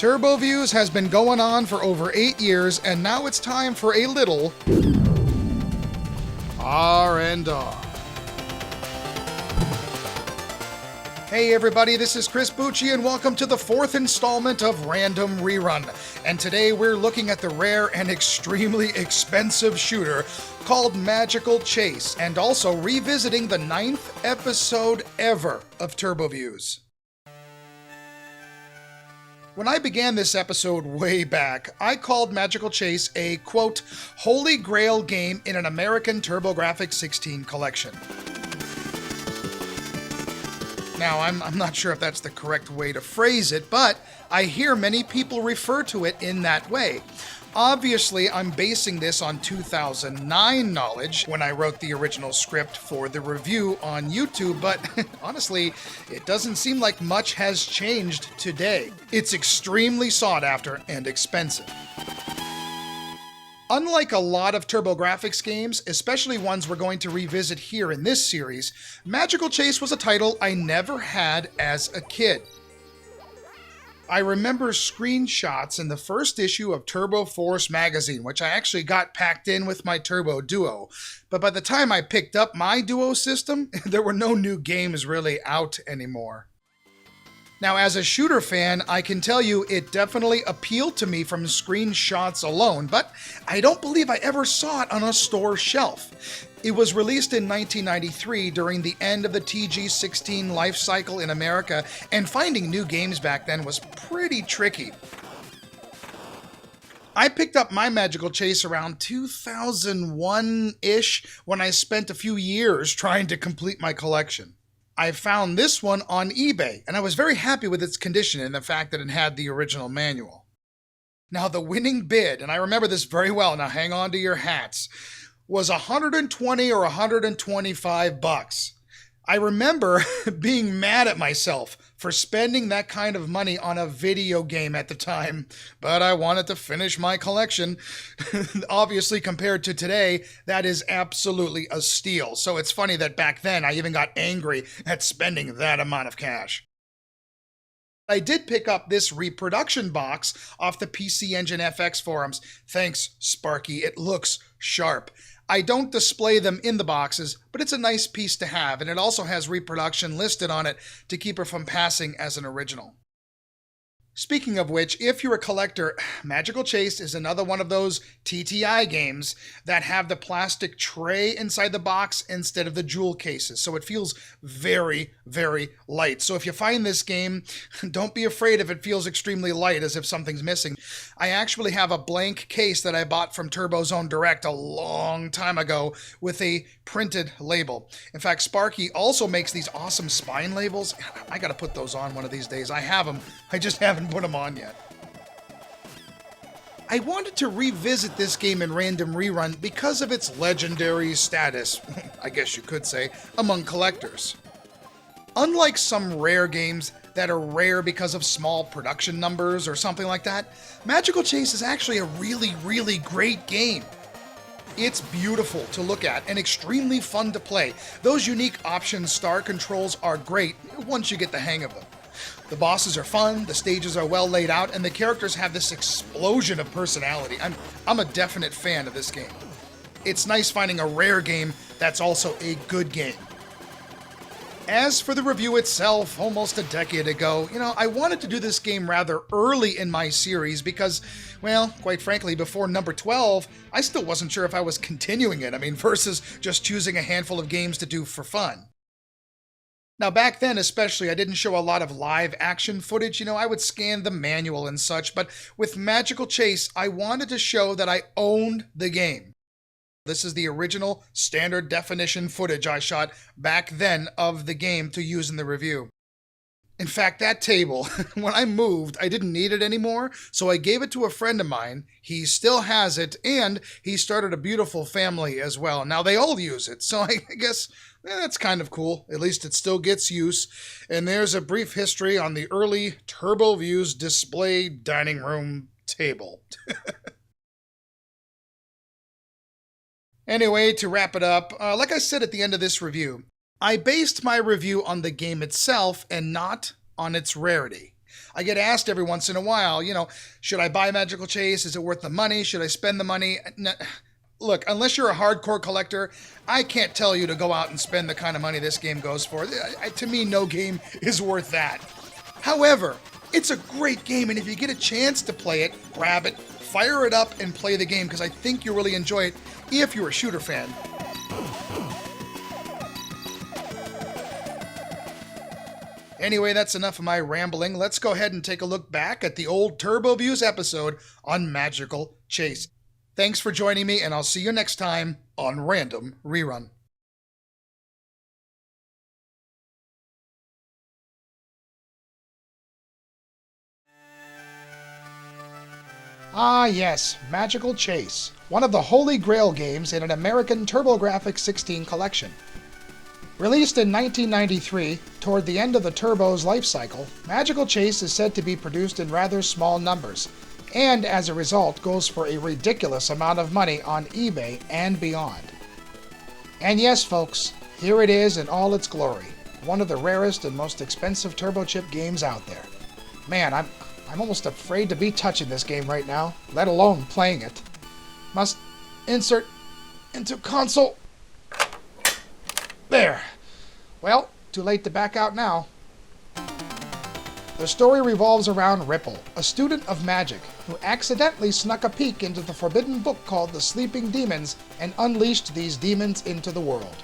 TurboViews has been going on for over 8 years, and now it's time for a little R&R. Hey everybody, this is Chris Bucci, and welcome to the 4th installment of Random Rerun. And today we're looking at the rare and extremely expensive shooter called Magical Chase, and also revisiting the 9th episode ever of TurboViews. When I began this episode way back, I called Magical Chase a, quote, holy grail game in an American TurboGrafx 16 collection. Now, I'm not sure if that's the correct way to phrase it, but I hear many people refer to it in that way. Obviously, I'm basing this on 2009 knowledge when I wrote the original script for the review on YouTube, but honestly, it doesn't seem like much has changed today. It's extremely sought after and expensive. Unlike a lot of TurboGrafx games, especially ones we're going to revisit here in this series, Magical Chase was a title I never had as a kid. I remember screenshots in the first issue of Turbo Force magazine, which I actually got packed in with my Turbo Duo. But by the time I picked up my Duo system, there were no new games really out anymore. Now, as a shooter fan, I can tell you it definitely appealed to me from screenshots alone, but I don't believe I ever saw it on a store shelf. It was released in 1993 during the end of the TG16 life cycle in America, and finding new games back then was pretty tricky. I picked up my Magical Chase around 2001-ish when I spent a few years trying to complete my collection. I found this one on eBay, and I was very happy with its condition and the fact that it had the original manual. Now, the winning bid, and I remember this very well, now hang on to your hats, was $120 or $125. I remember being mad at myself for spending that kind of money on a video game at the time, but I wanted to finish my collection. Obviously, compared to today, that is absolutely a steal. So it's funny that back then I even got angry at spending that amount of cash. I did pick up this reproduction box off the PC Engine FX forums. Thanks, Sparky. It looks sharp. I don't display them in the boxes, but it's a nice piece to have, and it also has reproduction listed on it to keep it from passing as an original. Speaking of which, if you're a collector, Magical Chase is another one of those TTI games that have the plastic tray inside the box instead of the jewel cases, so it feels very, very light. So if you find this game, don't be afraid if it feels extremely light, as if something's missing. I actually have a blank case that I bought from TurboZone Direct a long time ago with a printed label. In fact, Sparky also makes these awesome spine labels. I gotta put those on one of these days. I have them, I just haven't put them on yet. I wanted to revisit this game in Random Rerun because of its legendary status, I guess you could say, among collectors. Unlike some rare games that are rare because of small production numbers or something like that, Magical Chase is actually a really, really great game. It's beautiful to look at and extremely fun to play. Those unique option star controls are great once you get the hang of them. The bosses are fun, the stages are well laid out, and the characters have this explosion of personality. I'm a definite fan of this game. It's nice finding a rare game that's also a good game. As for the review itself, almost a decade ago, I wanted to do this game rather early in my series because, well, quite frankly, before number 12, I still wasn't sure if I was continuing it. Versus just choosing a handful of games to do for fun. Now, back then especially, I didn't show a lot of live action footage. I would scan the manual and such, but with Magical Chase, I wanted to show that I owned the game. This is the original standard definition footage I shot back then of the game to use in the review. In fact, that table, when I moved, I didn't need it anymore, so I gave it to a friend of mine. He still has it, and he started a beautiful family as well. Now, they all use it, so I guess that's kind of cool. At least it still gets use. And there's a brief history on the early TurboViews display dining room table. Anyway, to wrap it up, like I said at the end of this review, I based my review on the game itself and not on its rarity. I get asked every once in a while, should I buy Magical Chase? Is it worth the money? Should I spend the money? Look, unless you're a hardcore collector, I can't tell you to go out and spend the kind of money this game goes for. To me, no game is worth that. However, it's a great game, and if you get a chance to play it, grab it, fire it up, and play the game, because I think you'll really enjoy it if you're a shooter fan. Anyway, that's enough of my rambling. Let's go ahead and take a look back at the old TurboViews episode on Magical Chase. Thanks for joining me, and I'll see you next time on Random Rerun. Ah yes, Magical Chase, one of the holy grail games in an American TurboGrafx 16 collection. Released in 1993, toward the end of the Turbo's life cycle, Magical Chase is said to be produced in rather small numbers, and as a result goes for a ridiculous amount of money on eBay and beyond. And yes folks, here it is in all its glory, one of the rarest and most expensive turbo chip games out there. Man, I'm almost afraid to be touching this game right now, let alone playing it. Must insert into console. There. Well, too late to back out now. The story revolves around Ripple, a student of magic, who accidentally snuck a peek into the forbidden book called The Sleeping Demons and unleashed these demons into the world.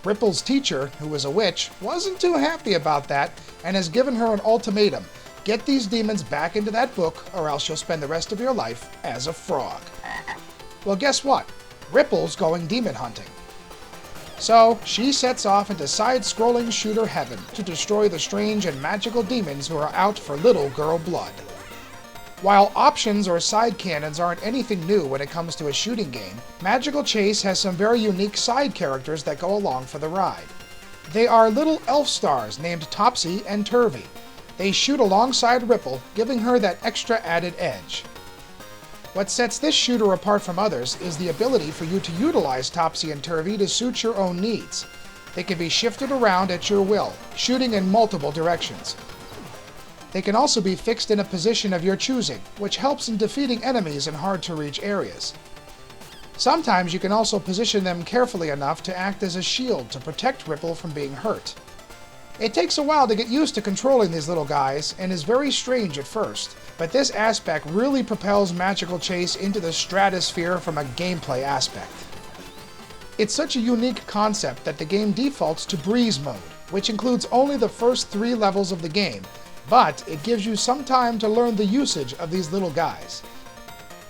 Ripple's teacher, who was a witch, wasn't too happy about that and has given her an ultimatum. Get these demons back into that book or else you'll spend the rest of your life as a frog. Well, guess what? Ripple's going demon hunting. So, she sets off into side-scrolling shooter heaven to destroy the strange and magical demons who are out for little girl blood. While options or side cannons aren't anything new when it comes to a shooting game, Magical Chase has some very unique side characters that go along for the ride. They are little elf stars named Topsy and Turvy. They shoot alongside Ripple, giving her that extra added edge. What sets this shooter apart from others is the ability for you to utilize Topsy and Turvy to suit your own needs. They can be shifted around at your will, shooting in multiple directions. They can also be fixed in a position of your choosing, which helps in defeating enemies in hard-to-reach areas. Sometimes you can also position them carefully enough to act as a shield to protect Ripple from being hurt. It takes a while to get used to controlling these little guys, and is very strange at first, but this aspect really propels Magical Chase into the stratosphere from a gameplay aspect. It's such a unique concept that the game defaults to Breeze mode, which includes only the first 3 levels of the game, but it gives you some time to learn the usage of these little guys.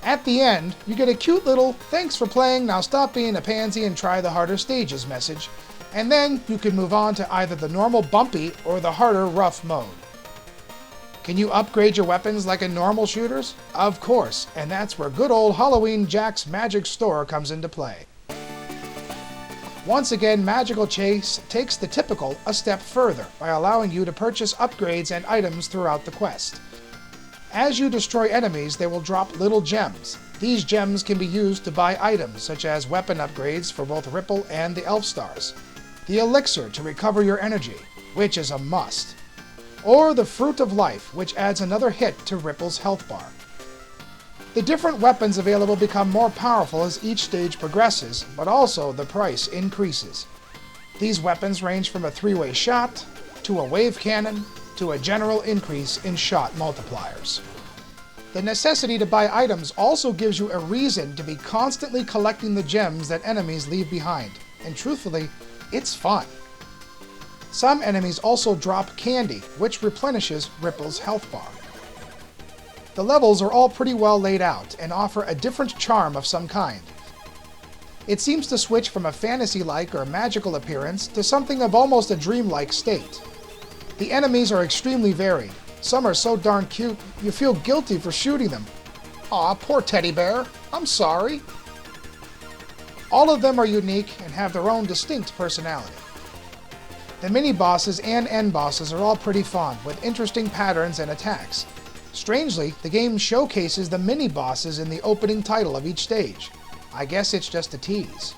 At the end, you get a cute little "thanks for playing, now stop being a pansy and try the harder stages" message, and then you can move on to either the normal bumpy or the harder rough mode. Can you upgrade your weapons like in normal shooters? Of course, and that's where good old Halloween Jack's Magic Store comes into play. Once again, Magical Chase takes the typical a step further by allowing you to purchase upgrades and items throughout the quest. As you destroy enemies, they will drop little gems. These gems can be used to buy items such as weapon upgrades for both Ripple and the Elf Stars, the elixir to recover your energy, which is a must, or the Fruit of Life, which adds another hit to Ripple's health bar. The different weapons available become more powerful as each stage progresses, but also the price increases. These weapons range from a 3-way shot, to a wave cannon, to a general increase in shot multipliers. The necessity to buy items also gives you a reason to be constantly collecting the gems that enemies leave behind, and truthfully, it's fun. Some enemies also drop candy, which replenishes Ripple's health bar. The levels are all pretty well laid out and offer a different charm of some kind. It seems to switch from a fantasy-like or magical appearance to something of almost a dreamlike state. The enemies are extremely varied. Some are so darn cute, you feel guilty for shooting them. Aw, poor teddy bear, I'm sorry. All of them are unique and have their own distinct personality. The mini-bosses and end-bosses are all pretty fun, with interesting patterns and attacks. Strangely, the game showcases the mini-bosses in the opening title of each stage. I guess it's just a tease.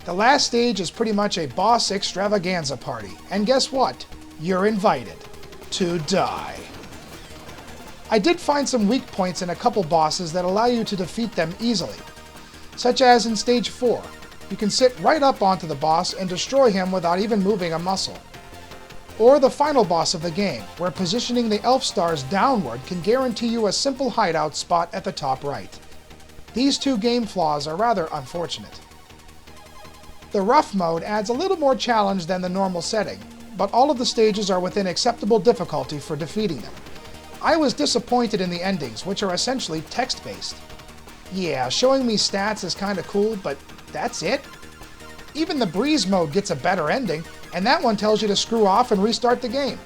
The last stage is pretty much a boss extravaganza party, and guess what? You're invited to die. I did find some weak points in a couple bosses that allow you to defeat them easily, such as in Stage 4. You can sit right up onto the boss and destroy him without even moving a muscle. Or the final boss of the game, where positioning the elf stars downward can guarantee you a simple hideout spot at the top right. These two game flaws are rather unfortunate. The rough mode adds a little more challenge than the normal setting, but all of the stages are within acceptable difficulty for defeating them. I was disappointed in the endings, which are essentially text-based. Yeah, showing me stats is kinda cool, but that's it? Even the breeze mode gets a better ending, and that one tells you to screw off and restart the game.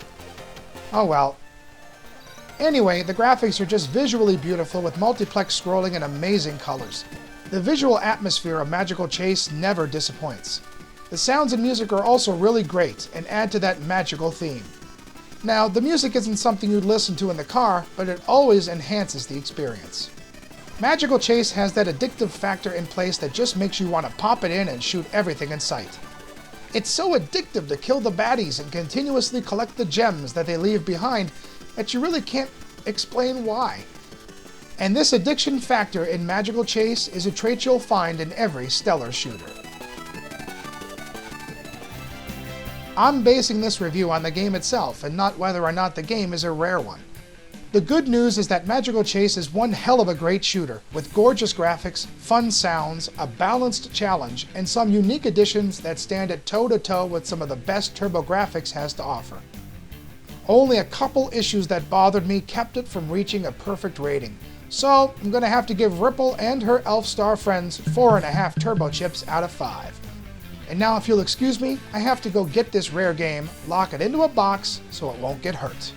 Oh well. Anyway, the graphics are just visually beautiful with multiplex scrolling and amazing colors. The visual atmosphere of Magical Chase never disappoints. The sounds and music are also really great and add to that magical theme. Now, the music isn't something you'd listen to in the car, but it always enhances the experience. Magical Chase has that addictive factor in place that just makes you want to pop it in and shoot everything in sight. It's so addictive to kill the baddies and continuously collect the gems that they leave behind that you really can't explain why. And this addiction factor in Magical Chase is a trait you'll find in every stellar shooter. I'm basing this review on the game itself and not whether or not the game is a rare one. The good news is that Magical Chase is one hell of a great shooter, with gorgeous graphics, fun sounds, a balanced challenge, and some unique additions that stand at toe-to-toe with some of the best TurboGrafx has to offer. Only a couple issues that bothered me kept it from reaching a perfect rating, so I'm gonna have to give Ripple and her Elf Star friends 4.5 turbo chips out of 5. And now if you'll excuse me, I have to go get this rare game, lock it into a box so it won't get hurt.